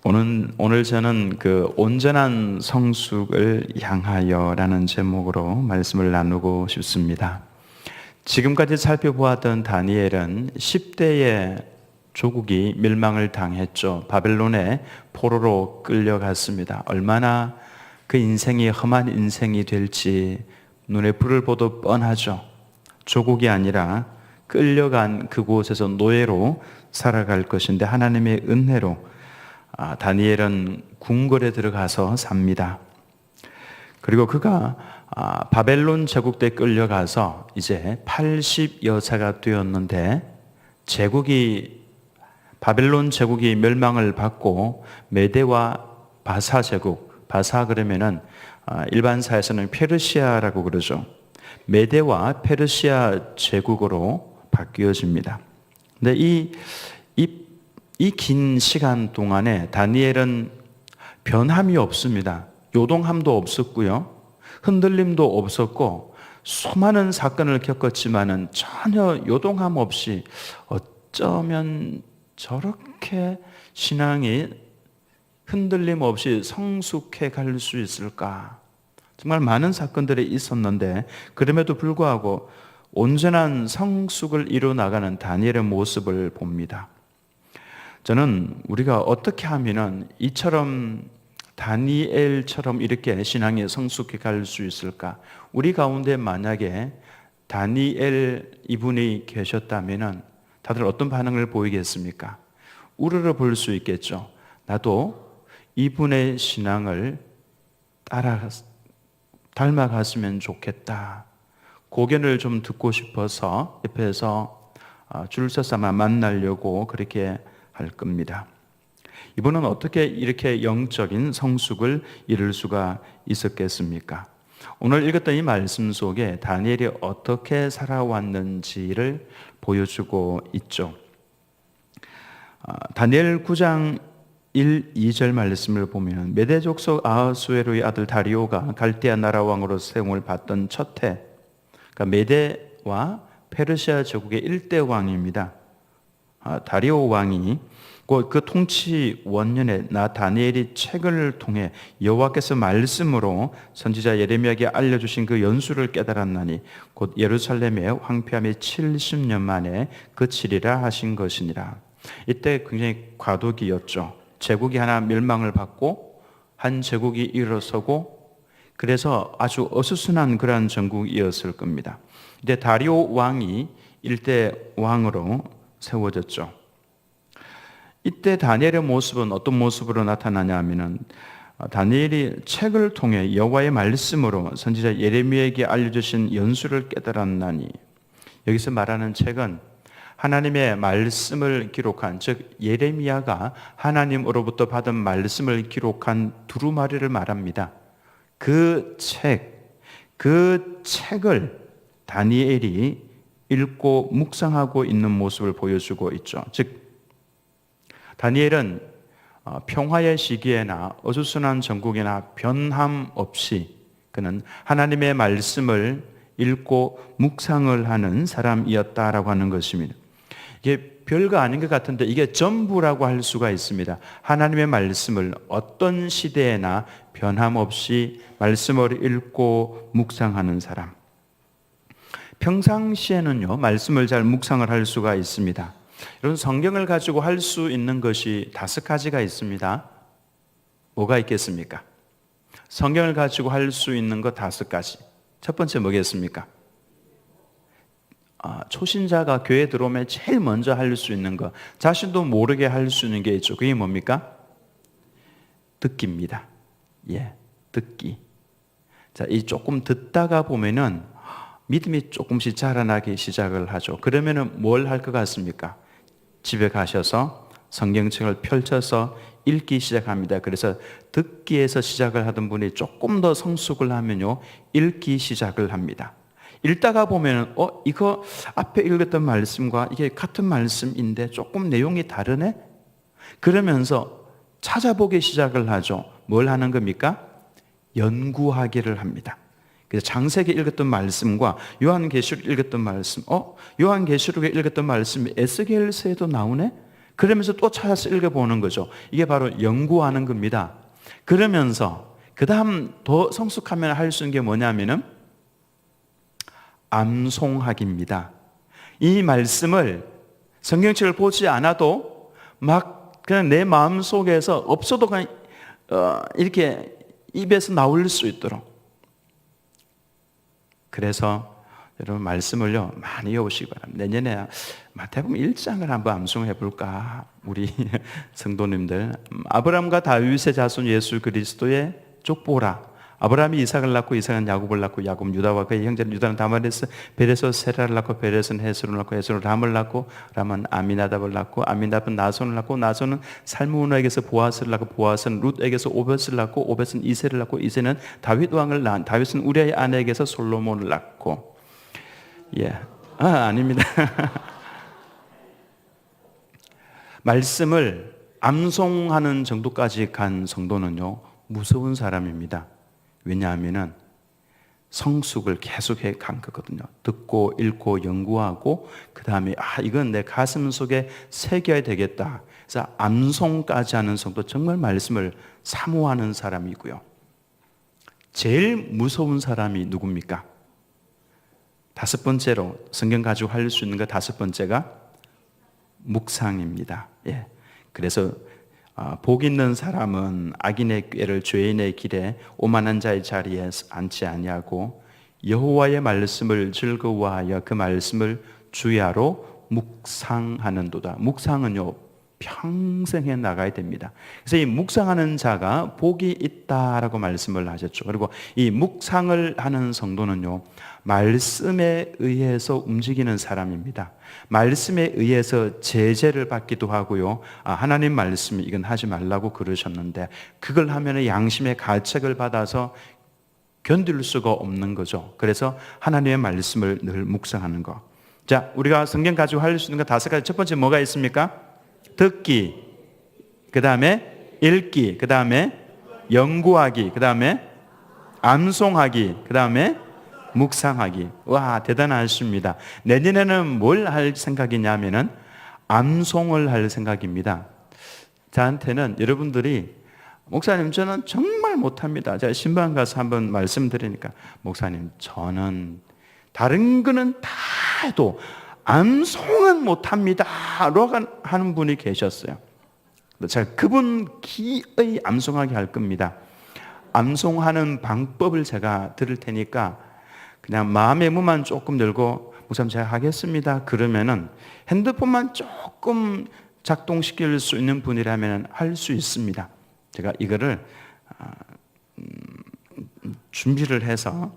오늘 저는 그 온전한 성숙을 향하여라는 제목으로 말씀을 나누고 싶습니다. 지금까지 살펴보았던 다니엘은 10대의 조국이 멸망을 당했죠. 바벨론의 포로로 끌려갔습니다. 얼마나 그 인생이 험한 인생이 될지 눈에 불을 보듯 뻔하죠. 조국이 아니라 끌려간 그곳에서 노예로 살아갈 것인데 하나님의 은혜로 다니엘은 궁궐에 들어가서 삽니다. 그리고 그가 바벨론 제국 때 끌려가서 이제 80여사가 되었는데 바벨론 제국이 멸망을 받고 메대와 바사 제국, 바사 그러면은 일반사에서는 페르시아라고 그러죠. 메대와 페르시아 제국으로 바뀌어집니다. 근데 이 긴 시간 동안에 다니엘은 변함이 없습니다. 요동함도 없었고요. 흔들림도 없었고 수많은 사건을 겪었지만은 전혀 요동함 없이 어쩌면 저렇게 신앙이 흔들림 없이 성숙해 갈 수 있을까? 정말 많은 사건들이 있었는데 그럼에도 불구하고 온전한 성숙을 이루 나가는 다니엘의 모습을 봅니다. 저는 우리가 어떻게 하면은 이처럼 다니엘처럼 이렇게 신앙에 성숙해 갈 수 있을까? 우리 가운데 만약에 다니엘 이분이 계셨다면은 다들 어떤 반응을 보이겠습니까? 우러러 볼 수 있겠죠. 나도 이분의 신앙을 닮아갔으면 좋겠다. 고견을 좀 듣고 싶어서 옆에서 줄 서서 만나려고 그렇게 할 겁니다. 이분은 어떻게 이렇게 영적인 성숙을 이룰 수가 있었겠습니까? 오늘 읽었던 이 말씀 속에 다니엘이 어떻게 살아왔는지를 보여주고 있죠. 다니엘 9장 1, 2절 말씀을 보면 메대 족속 아하수에로의 아들 다리오가 갈대아 나라 왕으로 세움을 받던 첫 해, 그러니까 메대와 페르시아 제국의 1대 왕입니다. 다리오 왕이 그 통치 원년에 나 다니엘이 책을 통해 여호와께서 말씀으로 선지자 예레미야에게 알려주신 그 연수를 깨달았나니 곧 예루살렘의 황폐함이 70년 만에 그치리라 하신 것이니라. 이때 굉장히 과도기였죠. 제국이 하나 멸망을 받고 한 제국이 일어서고 그래서 아주 어수선한 그러한 전국이었을 겁니다. 이제 다리오 왕이 일대 왕으로 세워졌죠. 이때 다니엘의 모습은 어떤 모습으로 나타나냐 하면은 다니엘이 책을 통해 여호와의 말씀으로 선지자 예레미야에게 알려주신 연수를 깨달았나니, 여기서 말하는 책은 하나님의 말씀을 기록한, 즉 예레미야가 하나님으로부터 받은 말씀을 기록한 두루마리를 말합니다. 그 책을 다니엘이 읽고 묵상하고 있는 모습을 보여주고 있죠. 즉 다니엘은 평화의 시기에나 어수선한 전국에나 변함 없이 그는 하나님의 말씀을 읽고 묵상을 하는 사람이었다라고 하는 것입니다. 이게 별거 아닌 것 같은데 이게 전부라고 할 수가 있습니다. 하나님의 말씀을 어떤 시대에나 변함없이 말씀을 읽고 묵상하는 사람. 평상시에는요, 말씀을 잘 묵상을 할 수가 있습니다. 여러분, 성경을 가지고 할 수 있는 것이 5가지가 있습니다. 뭐가 있겠습니까? 성경을 가지고 할 수 있는 것 5가지. 첫 번째 뭐겠습니까? 초신자가 교회에 들어오면 제일 먼저 할 수 있는 것, 자신도 모르게 할 수 있는 게 있죠. 그게 뭡니까? 듣기입니다. 듣기. 자, 이 조금 듣다가 보면은 믿음이 조금씩 자라나기 시작을 하죠. 그러면은 뭘 할 것 같습니까? 집에 가셔서 성경책을 펼쳐서 읽기 시작합니다. 그래서 듣기에서 시작을 하던 분이 조금 더 성숙을 하면요, 읽기 시작을 합니다. 읽다가 보면 이거 앞에 읽었던 말씀과 이게 같은 말씀인데 조금 내용이 다르네? 그러면서 찾아보기 시작을 하죠. 뭘 하는 겁니까? 연구하기를 합니다. 그래서 창세기 읽었던 말씀과 요한계시록 읽었던 말씀, 요한계시록에 읽었던 말씀이 에스겔서에도 나오네? 그러면서 또 찾아서 읽어보는 거죠. 이게 바로 연구하는 겁니다. 그러면서 그 다음 더 성숙하면 할 수 있는 게 뭐냐면은 암송하기입니다. 이 말씀을 성경책을 보지 않아도 막 그냥 내 마음 속에서 없어도 그냥 이렇게 입에서 나올 수 있도록. 그래서 여러분 말씀을요 많이 외우시기 바랍니다. 내년에 마태복음 1장을 한번 암송해 볼까? 우리 성도님들. 아브라함과 다윗의 자손 예수 그리스도의 족보라. 아브라함이 이삭을 낳고 이삭은 야곱을 낳고 야곱은 유다와 그의 형제는 유다는 다말에서 벨에서 세라를 낳고 벨에서는 헤스론을 낳고 헤스론은 람을 낳고 람은 아미나답을 낳고 아미나답은 나손을 낳고 나손은 살므온에게서 보아스를 낳고 보아스는 룻에게서 오벳을 낳고 오벳은 이새를 낳고 이새는 다윗 왕을 낳은 다윗은 우리아의 아내에게서 솔로몬을 낳고 아닙니다. 말씀을 암송하는 정도까지 간 성도는요 무서운 사람입니다. 왜냐하면 성숙을 계속해 간 거거든요. 듣고 읽고 연구하고 그 다음에 이건 내 가슴 속에 새겨야 되겠다. 그래서 암송까지 하는 성도, 정말 말씀을 사모하는 사람이고요. 제일 무서운 사람이 누굽니까? 다섯 번째로 성경 가지고 할 수 있는 거 다섯 번째가 묵상입니다. 그래서 복 있는 사람은 악인의 꾀를 죄인의 길에 오만한 자의 자리에 앉지 아니하고 여호와의 말씀을 즐거워하여 그 말씀을 주야로 묵상하는도다. 묵상은요 평생 해 나가야 됩니다. 그래서 이 묵상하는 자가 복이 있다라고 말씀을 하셨죠. 그리고 이 묵상을 하는 성도는요 말씀에 의해서 움직이는 사람입니다. 말씀에 의해서 제재를 받기도 하고요. 하나님 말씀이 이건 하지 말라고 그러셨는데 그걸 하면 양심의 가책을 받아서 견딜 수가 없는 거죠. 그래서 하나님의 말씀을 늘 묵상하는 거. 자, 우리가 성경 가지고 할 수 있는 거 다섯 가지. 첫 번째 뭐가 있습니까? 듣기, 그 다음에 읽기, 그 다음에 연구하기, 그 다음에 암송하기, 그 다음에 묵상하기. 와, 대단하십니다. 내년에는 뭘 할 생각이냐면은 암송을 할 생각입니다. 저한테는 여러분들이 목사님 저는 정말 못합니다. 제가 신방 가서 한번 말씀드리니까 목사님 저는 다른 거는 다 해도 암송은 못합니다 라고 하는 분이 계셨어요. 제가 그분 기어이 암송하게 할 겁니다. 암송하는 방법을 제가 들을 테니까 그냥 마음의 문만 조금 열고 목사님 제가 하겠습니다 그러면은 핸드폰만 조금 작동시킬 수 있는 분이라면 할 수 있습니다. 제가 이거를 준비를 해서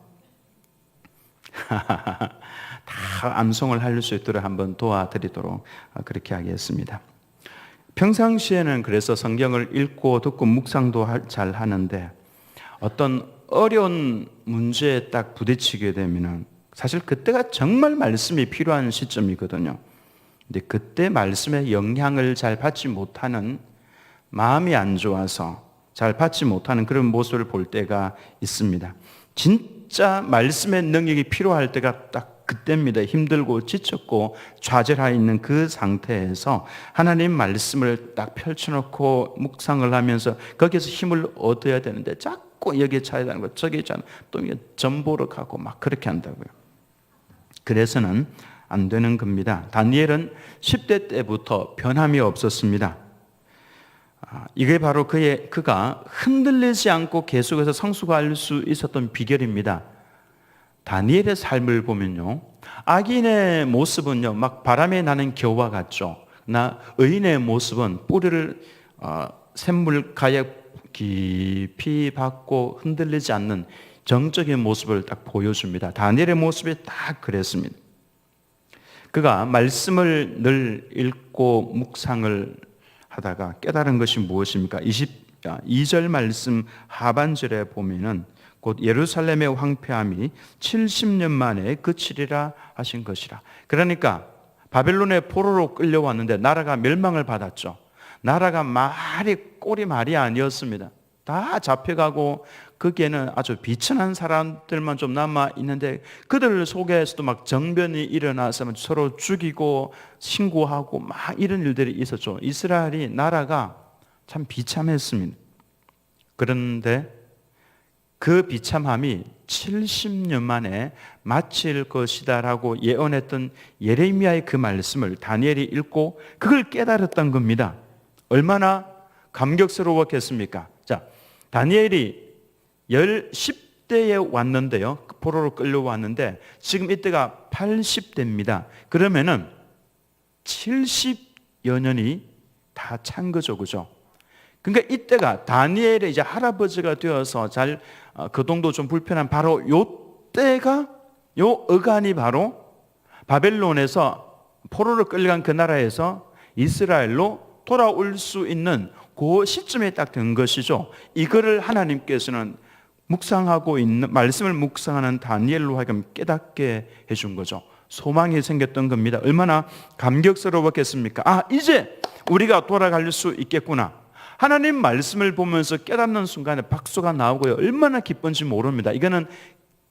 다 암송을 할 수 있도록 한번 도와드리도록 그렇게 하겠습니다. 평상시에는 그래서 성경을 읽고 듣고 묵상도 잘 하는데 어떤 어려운 문제에 딱 부딪히게 되면은 사실 그때가 정말 말씀이 필요한 시점이거든요. 근데 그때 말씀의 영향을 잘 받지 못하는, 마음이 안 좋아서 잘 받지 못하는 그런 모습을 볼 때가 있습니다. 진짜 말씀의 능력이 필요할 때가 딱 그때입니다. 힘들고 지쳤고 좌절해 있는 그 상태에서 하나님 말씀을 딱 펼쳐놓고 묵상을 하면서 거기에서 힘을 얻어야 되는데 자꾸 여기에 차야 되는 거 저기 있잖아. 또 전보러 가고 막 그렇게 한다고요. 그래서는 안 되는 겁니다. 다니엘은 10대 때부터 변함이 없었습니다. 이게 바로 그가 흔들리지 않고 계속해서 성숙할 수 있었던 비결입니다. 다니엘의 삶을 보면요, 악인의 모습은요 막 바람에 나는 겨와 같죠. 나 의인의 모습은 뿌리를 샘물가에 깊이 박고 흔들리지 않는 정적인 모습을 딱 보여줍니다. 다니엘의 모습이 딱 그랬습니다. 그가 말씀을 늘 읽고 묵상을 하다가 깨달은 것이 무엇입니까? 22절 말씀 하반절에 보면은 곧 예루살렘의 황폐함이 70년 만에 그치리라 하신 것이라. 그러니까 바벨론의 포로로 끌려왔는데 나라가 멸망을 받았죠. 나라가 꼴이 말이 아니었습니다. 다 잡혀가고 거기에는 아주 비천한 사람들만 좀 남아 있는데 그들 속에서도 막 정변이 일어나서 서로 죽이고 신고하고 막 이런 일들이 있었죠. 이스라엘이 나라가 참 비참했습니다. 그런데 그 비참함이 70년 만에 마칠 것이다라고 예언했던 예레미야의 그 말씀을 다니엘이 읽고 그걸 깨달았던 겁니다. 얼마나 감격스러웠겠습니까? 자, 다니엘이 10대에 왔는데요. 포로로 끌려왔는데 지금 이때가 80대입니다. 그러면은 70여 년이 다 찬 거죠. 그죠? 그러니까 이때가 다니엘의 이제 할아버지가 되어서 잘 거동도 좀 불편한 바로 요 때가 요 어간이 바로 바벨론에서 포로로 끌려간 그 나라에서 이스라엘로 돌아올 수 있는 그 시점에 딱 된 것이죠. 이거를 하나님께서는 묵상하고 있는 말씀을 묵상하는 다니엘로 하여금 깨닫게 해준 거죠. 소망이 생겼던 겁니다. 얼마나 감격스러웠겠습니까? 아, 이제 우리가 돌아갈 수 있겠구나. 하나님 말씀을 보면서 깨닫는 순간에 박수가 나오고요. 얼마나 기쁜지 모릅니다. 이거는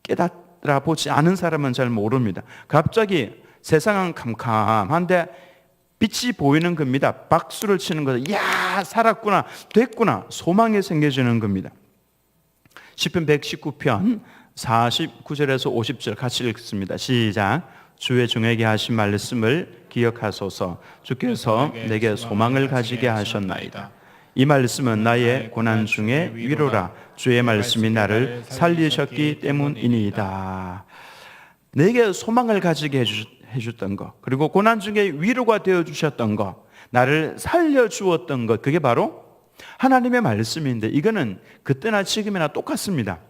깨달아 보지 않은 사람은 잘 모릅니다. 갑자기 세상은 캄캄한데 빛이 보이는 겁니다. 박수를 치는 거죠. 야, 살았구나, 됐구나. 소망이 생겨지는 겁니다. 시편 119편 49절에서 50절 같이 읽습니다. 시작. 주의 종에게 하신 말씀을 기억하소서. 주께서 내게 소망을 가지게 하셨나이다. 이 말씀은 나의 고난 중에 위로라. 주의 말씀이 나를 살리셨기 때문이니이다. 내게 소망을 가지게 해주셨던 것, 그리고 고난 중에 위로가 되어주셨던 것, 나를 살려주었던 것, 그게 바로 하나님의 말씀인데 이거는 그때나 지금이나 똑같습니다.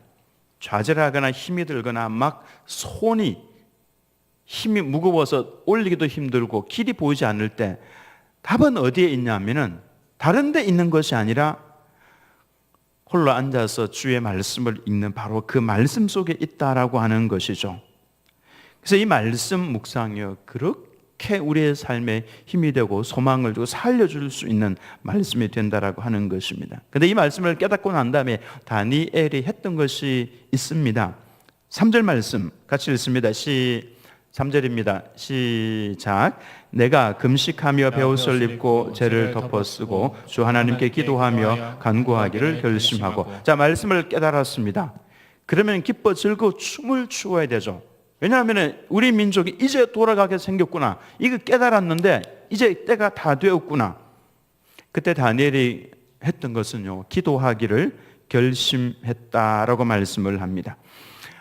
좌절하거나 힘이 들거나 막 손이 힘이 무거워서 올리기도 힘들고 길이 보이지 않을 때 답은 어디에 있냐면은 다른 데 있는 것이 아니라 홀로 앉아서 주의 말씀을 읽는 바로 그 말씀 속에 있다라고 하는 것이죠. 그래서 이 말씀 묵상이요, 그렇게 우리의 삶에 힘이 되고 소망을 주고 살려줄 수 있는 말씀이 된다라고 하는 것입니다. 그런데 이 말씀을 깨닫고 난 다음에 다니엘이 했던 것이 있습니다. 3절 말씀 같이 읽습니다. 3절입니다. 시작. 내가 금식하며 베옷을 입고 죄를 덮어쓰고 주 하나님께 기도하며 간구하기를 결심하고. 자, 말씀을 깨달았습니다. 그러면 기뻐 즐거워 춤을 추어야 되죠. 왜냐하면 우리 민족이 이제 돌아가게 생겼구나. 이거 깨달았는데 이제 때가 다 되었구나. 그때 다니엘이 했던 것은요, 기도하기를 결심했다라고 말씀을 합니다.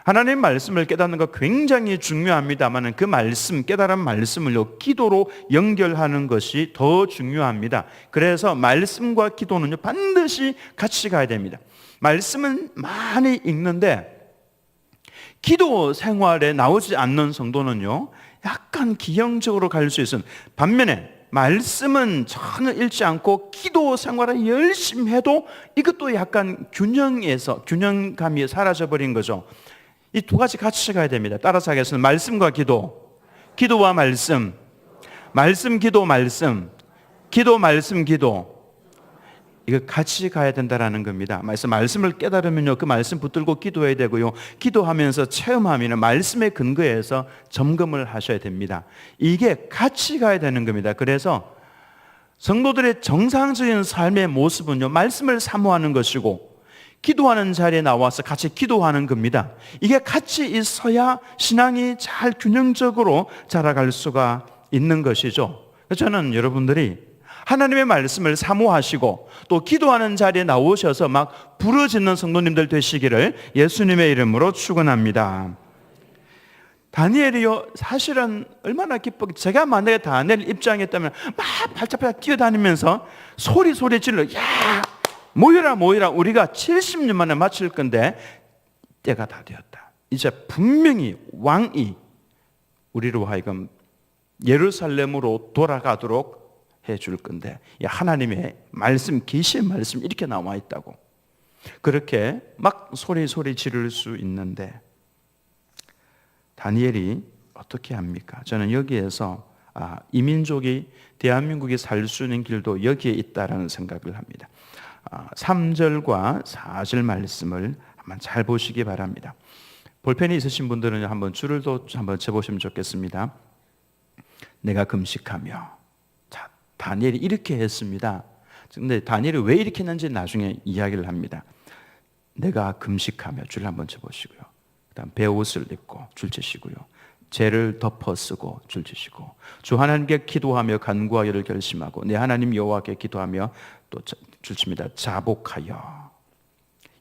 하나님 말씀을 깨닫는 거 굉장히 중요합니다만 그 말씀, 깨달은 말씀을요, 기도로 연결하는 것이 더 중요합니다. 그래서 말씀과 기도는요, 반드시 같이 가야 됩니다. 말씀은 많이 읽는데 기도 생활에 나오지 않는 성도는요, 약간 기형적으로 갈 수 있습니다. 반면에 말씀은 전혀 읽지 않고 기도 생활을 열심히 해도 이것도 약간 균형감이 사라져버린 거죠. 이 두 가지 같이 가야 됩니다. 따라서 하겠습니다. 말씀과 기도, 기도와 말씀, 말씀, 기도, 말씀, 기도, 말씀, 기도. 이거 같이 가야 된다라는 겁니다. 말씀을 깨달으면요, 그 말씀 붙들고 기도해야 되고요, 기도하면서 체험하면 말씀에 근거해서 점검을 하셔야 됩니다. 이게 같이 가야 되는 겁니다. 그래서 성도들의 정상적인 삶의 모습은요, 말씀을 사모하는 것이고 기도하는 자리에 나와서 같이 기도하는 겁니다. 이게 같이 있어야 신앙이 잘 균형적으로 자라갈 수가 있는 것이죠. 저는 여러분들이 하나님의 말씀을 사모하시고 또 기도하는 자리에 나오셔서 막 부르짖는 성도님들 되시기를 예수님의 이름으로 축원합니다. 다니엘이요, 사실은 얼마나 제가 만약에 다니엘 입장이었다면 막 발짝발짝 뛰어다니면서 소리 질러, 야, 모여라, 우리가 70년 만에 마칠 건데 때가 다 되었다. 이제 분명히 왕이 우리로 하여금 예루살렘으로 돌아가도록 해줄 건데, 하나님의 말씀, 계시의 말씀 이렇게 나와 있다고 그렇게 막 소리 지를 수 있는데 다니엘이 어떻게 합니까? 저는 여기에서 이 민족이, 대한민국이 살 수 있는 길도 여기에 있다라는 생각을 합니다. 3절과 4절 말씀을 한번 잘 보시기 바랍니다. 볼펜이 있으신 분들은 한번 줄을 또 한번 쳐보시면 좋겠습니다. 내가 금식하며. 자, 다니엘이 이렇게 했습니다. 근데 다니엘이 왜 이렇게 했는지 나중에 이야기를 합니다. 내가 금식하며 줄 한번 쳐보시고요. 그다음 베옷을 입고 줄 치시고요. 죄를 덮어 쓰고 줄 치시고 주 하나님께 기도하며 간구하기를 결심하고 내 하나님 여호와께 기도하며 또 줄 칩니다. 자복하여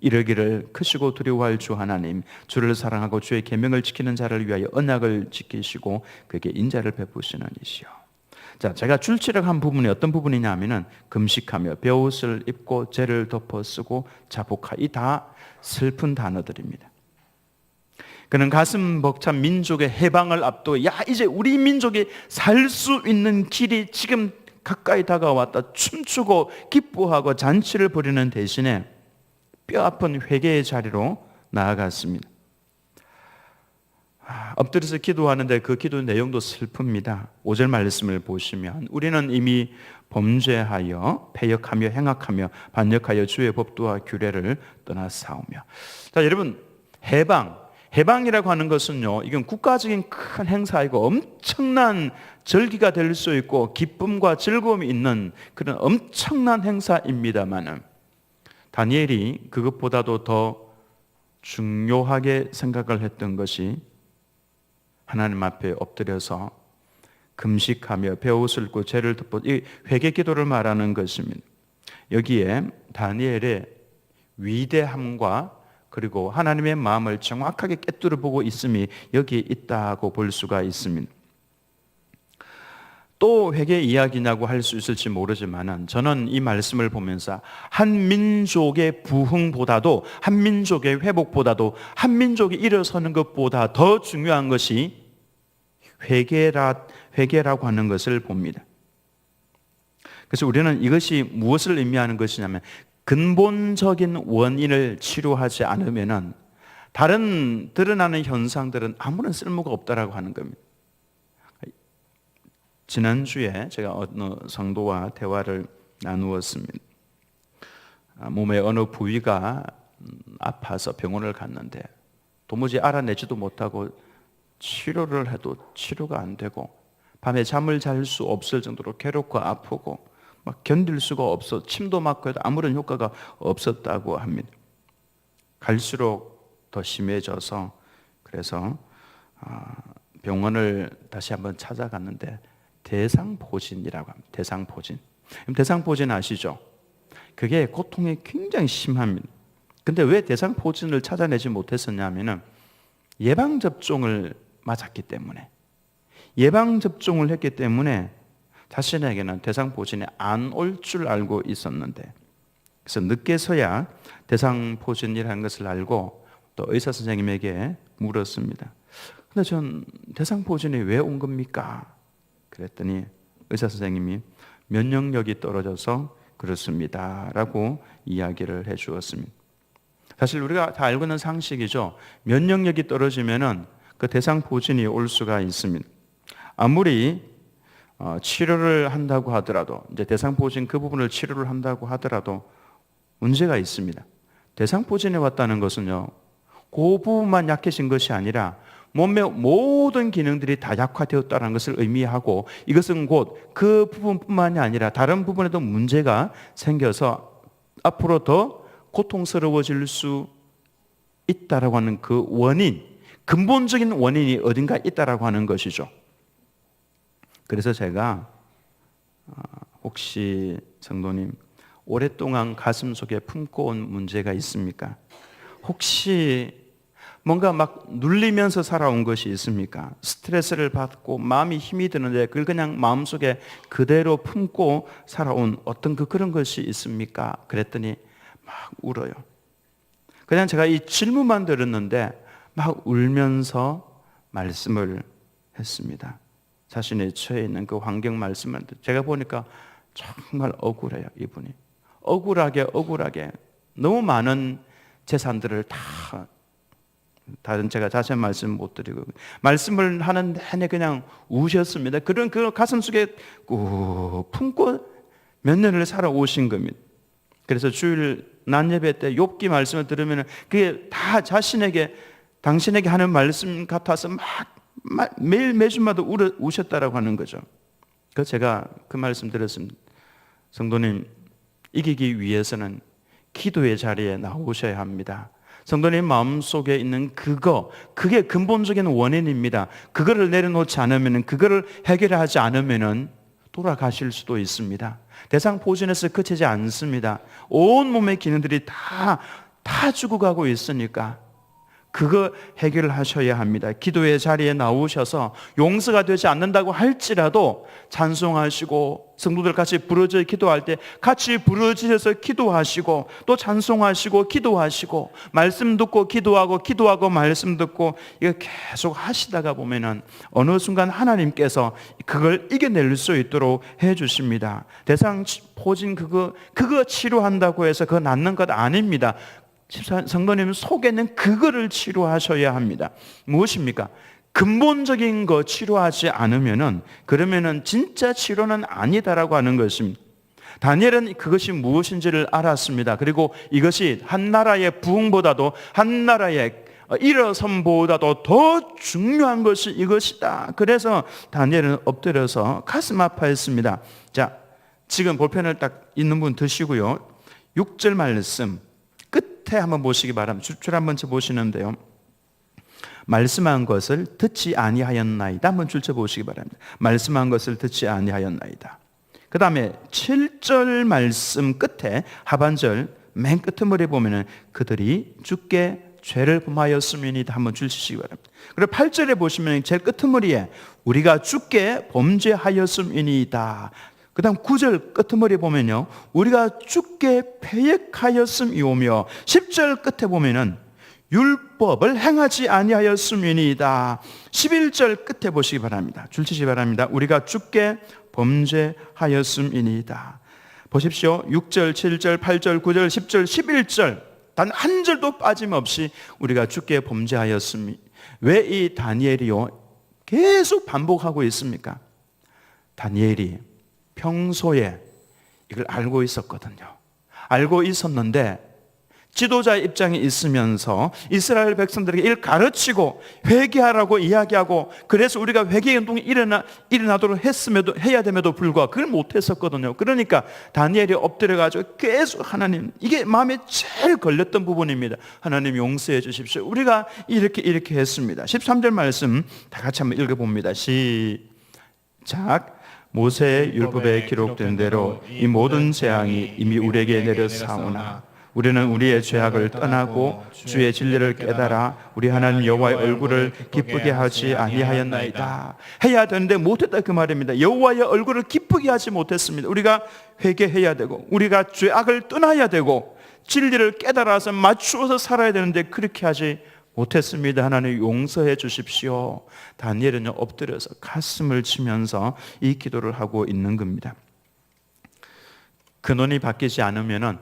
이르기를 크시고 두려워할 주 하나님, 주를 사랑하고 주의 계명을 지키는 자를 위하여 언약을 지키시고 그에게 인자를 베푸시는 이시여. 자, 제가 줄치를 한 부분이 어떤 부분이냐면은 금식하며 베옷을 입고 죄를 덮어 쓰고 자복하, 이 다 슬픈 단어들입니다. 그는 가슴 벅찬 민족의 해방을 앞두고 야, 이제 우리 민족이 살 수 있는 길이 지금 가까이 다가왔다. 춤추고 기뻐하고 잔치를 벌이는 대신에 뼈아픈 회개의 자리로 나아갔습니다. 엎드려서 기도하는데 그 기도 내용도 슬픕니다. 5절 말씀을 보시면 우리는 이미 범죄하여 패역하며 행악하며 반역하여 주의 법도와 규례를 떠나싸우며. 자, 여러분, 해방이라고 하는 것은요, 이건 국가적인 큰 행사이고 엄청난 절기가 될 수 있고 기쁨과 즐거움이 있는 그런 엄청난 행사입니다만은 다니엘이 그것보다도 더 중요하게 생각을 했던 것이 하나님 앞에 엎드려서 금식하며 베옷을 입고 죄를 덮어, 이 회개 기도를 말하는 것입니다. 여기에 다니엘의 위대함과 그리고 하나님의 마음을 정확하게 꿰뚫어 보고 있음이 여기에 있다고 볼 수가 있습니다. 또 회개 이야기냐고 할 수 있을지 모르지만 저는 이 말씀을 보면서 한 민족의 부흥보다도 한 민족의 회복보다도 한 민족이 일어서는 것보다 더 중요한 것이 회개라고 하는 것을 봅니다. 그래서 우리는 이것이 무엇을 의미하는 것이냐면 근본적인 원인을 치료하지 않으면 다른 드러나는 현상들은 아무런 쓸모가 없다라고 하는 겁니다. 지난주에 제가 어느 성도와 대화를 나누었습니다. 몸의 어느 부위가 아파서 병원을 갔는데 도무지 알아내지도 못하고 치료를 해도 치료가 안 되고 밤에 잠을 잘 수 없을 정도로 괴롭고 아프고 막 견딜 수가 없어 침도 맞고 해도 아무런 효과가 없었다고 합니다. 갈수록 더 심해져서 그래서 병원을 다시 한번 찾아갔는데 대상포진이라고 합니다. 대상포진. 대상포진 아시죠? 그게 고통이 굉장히 심합니다. 근데 왜 대상포진을 찾아내지 못했었냐면은 예방접종을 맞았기 때문에, 예방접종을 했기 때문에 자신에게는 대상포진이 안 올 줄 알고 있었는데, 그래서 늦게서야 대상포진이라는 것을 알고 또 의사 선생님에게 물었습니다. 근데 전 대상포진이 왜 온 겁니까? 그랬더니 의사 선생님이 면역력이 떨어져서 그렇습니다 라고 이야기를 해 주었습니다. 사실 우리가 다 알고 있는 상식이죠. 면역력이 떨어지면은 그 대상포진이 올 수가 있습니다. 아무리 치료를 한다고 하더라도, 이제 대상포진 그 부분을 치료를 한다고 하더라도 문제가 있습니다. 대상포진이 왔다는 것은요, 그 부분만 약해진 것이 아니라 몸의 모든 기능들이 다 약화되었다는 것을 의미하고, 이것은 곧 그 부분뿐만이 아니라 다른 부분에도 문제가 생겨서 앞으로 더 고통스러워질 수 있다라고 하는 그 원인, 근본적인 원인이 어딘가 있다라고 하는 것이죠. 그래서 제가 혹시 성도님 오랫동안 가슴 속에 품고 온 문제가 있습니까? 혹시 뭔가 막 눌리면서 살아온 것이 있습니까? 스트레스를 받고 마음이 힘이 드는데 그걸 그냥 마음속에 그대로 품고 살아온 어떤 그런 것이 있습니까? 그랬더니 막 울어요. 그냥 제가 이 질문만 들었는데 막 울면서 말씀을 했습니다. 자신의 처해 있는 그 환경 말씀을 제가 보니까 정말 억울해요. 이분이 억울하게 너무 많은 재산들을 다른 제가 자세한 말씀 못 드리고 말씀을 하는 내내 그냥 우셨습니다. 그런 그 가슴 속에 꾹 품고 몇 년을 살아오신 겁니다. 그래서 주일 낮 예배 때 욥기 말씀을 들으면 그게 다 자신에게 당신에게 하는 말씀 같아서 매일 매주마다 우셨다라고 하는 거죠. 그 제가 그 말씀 드렸습니다. 성도님, 이기기 위해서는 기도의 자리에 나오셔야 합니다. 성도님 마음속에 있는 그게 근본적인 원인입니다. 그거를 내려놓지 않으면, 그거를 해결하지 않으면 돌아가실 수도 있습니다. 대상포진에서 그치지 않습니다. 온 몸의 기능들이 다 죽어가고 있으니까 그거 해결을 하셔야 합니다. 기도의 자리에 나오셔서 용서가 되지 않는다고 할지라도 찬송하시고, 성도들 같이 부르짖어 기도할 때 같이 부르짖어서 기도하시고, 또 찬송하시고 기도하시고, 말씀 듣고 기도하고 말씀 듣고, 이거 계속 하시다가 보면은 어느 순간 하나님께서 그걸 이겨낼 수 있도록 해주십니다. 대상포진 그거 치료한다고 해서 그거 낫는 것 아닙니다. 성도님 속에는 그거를 치료하셔야 합니다. 무엇입니까? 근본적인 거 치료하지 않으면은, 그러면은 진짜 치료는 아니다라고 하는 것입니다. 다니엘은 그것이 무엇인지를 알았습니다. 그리고 이것이 한 나라의 부흥보다도, 한 나라의 일어섬보다도 더 중요한 것이 이것이다. 그래서 다니엘은 엎드려서 가슴 아파했습니다. 자, 지금 볼펜을 딱 있는 분 드시고요. 6절 말씀 끝에 한번 보시기 바랍니다. 줄 한번 보시는데요. 말씀한 것을 듣지 아니하였나이다. 한번 줄쳐 보시기 바랍니다. 말씀한 것을 듣지 아니하였나이다. 그 다음에 7절 말씀 끝에 하반절 맨 끝머리에 보면은 그들이 주께 죄를 범하였음이니이다. 한번 줄치시기 바랍니다. 그리고 8절에 보시면 제일 끝머리에 우리가 주께 범죄하였음이니이다. 그 다음 9절 끝머리에 보면요, 우리가 주께 패역하였음이오며, 10절 끝에 보면은 율법을 행하지 아니하였음이니이다. 11절 끝에 보시기 바랍니다. 줄치시기 바랍니다. 우리가 주께 범죄하였음이니이다. 보십시오. 6절, 7절, 8절, 9절, 10절, 11절 단 한 절도 빠짐없이 우리가 주께 범죄하였음이. 왜 이 다니엘이요 계속 반복하고 있습니까? 다니엘이 평소에 이걸 알고 있었거든요. 알고 있었는데 지도자 입장에 있으면서 이스라엘 백성들에게 이를 가르치고 회개하라고 이야기하고, 그래서 우리가 회개 운동이 일어나도록 해야 됨에도 불구하고 그걸 못했었거든요. 그러니까 다니엘이 엎드려가지고 계속 하나님, 이게 마음에 제일 걸렸던 부분입니다. 하나님 용서해 주십시오. 우리가 이렇게 했습니다. 13절 말씀 다 같이 한번 읽어봅니다. 시작. 모세의 율법에 기록된 대로 이 모든 재앙이 이미 우리에게 내려사오나 우리는 우리의 죄악을 떠나고 주의 진리를 깨달아 우리 하나님 여호와의 얼굴을 기쁘게 하지 아니하였나이다. 해야 되는데 못했다 그 말입니다. 여호와의 얼굴을 기쁘게 하지 못했습니다. 우리가 회개해야 되고, 우리가 죄악을 떠나야 되고, 진리를 깨달아서 맞추어서 살아야 되는데 그렇게 하지 못했습니다. 하나님 용서해 주십시오. 다니엘은 엎드려서 가슴을 치면서 이 기도를 하고 있는 겁니다. 근원이 바뀌지 않으면은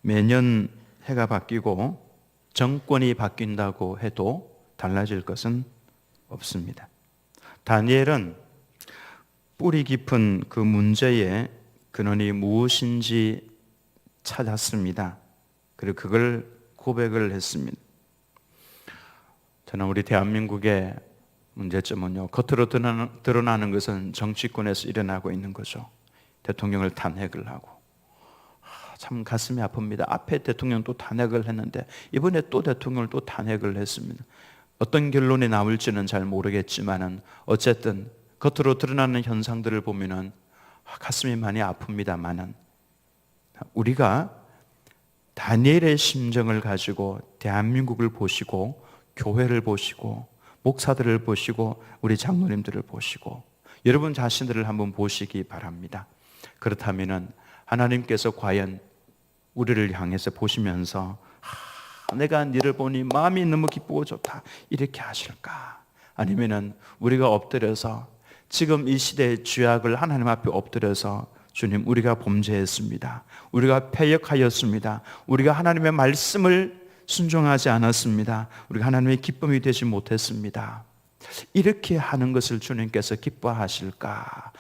매년 해가 바뀌고 정권이 바뀐다고 해도 달라질 것은 없습니다. 다니엘은 뿌리 깊은 그 문제의 근원이 무엇인지 찾았습니다. 그리고 그걸 고백을 했습니다. 저는 우리 대한민국의 문제점은요, 겉으로 드러나는 것은 정치권에서 일어나고 있는 거죠. 대통령을 탄핵을 하고, 참 가슴이 아픕니다. 앞에 대통령 또 탄핵을 했는데 이번에 또 대통령을 또 탄핵을 했습니다. 어떤 결론이 나올지는 잘 모르겠지만은 어쨌든 겉으로 드러나는 현상들을 보면은 가슴이 많이 아픕니다만은, 우리가 다니엘의 심정을 가지고 대한민국을 보시고, 교회를 보시고, 목사들을 보시고, 우리 장로님들을 보시고, 여러분 자신들을 한번 보시기 바랍니다. 그렇다면은 하나님께서 과연 우리를 향해서 보시면서 내가 너를 보니 마음이 너무 기쁘고 좋다 이렇게 하실까? 아니면은 우리가 엎드려서 지금 이 시대의 죄악을 하나님 앞에 엎드려서, 주님 우리가 범죄했습니다, 우리가 패역하였습니다, 우리가 하나님의 말씀을 순종하지 않았습니다, 우리가 하나님의 기쁨이 되지 못했습니다, 이렇게 하는 것을 주님께서 기뻐하실까?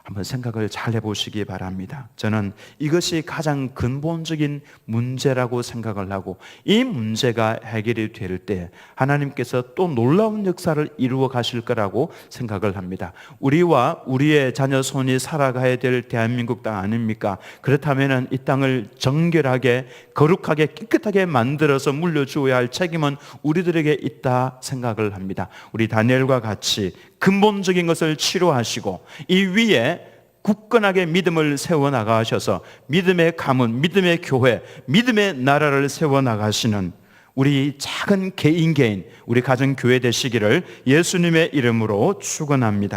한번 생각을 잘 해보시기 바랍니다. 저는 이것이 가장 근본적인 문제라고 생각을 하고, 이 문제가 해결이 될 때 하나님께서 또 놀라운 역사를 이루어 가실 거라고 생각을 합니다. 우리와 우리의 자녀 손이 살아가야 될 대한민국 땅 아닙니까? 그렇다면 이 땅을 정결하게 거룩하게 깨끗하게 만들어서 물려주어야 할 책임은 우리들에게 있다 생각을 합니다. 우리 다니엘과 같이 근본적인 것을 치료하시고 이 위에 굳건하게 믿음을 세워나가셔서 믿음의 가문, 믿음의 교회, 믿음의 나라를 세워나가시는 우리 작은 개인 우리 가정교회 되시기를 예수님의 이름으로 축원합니다.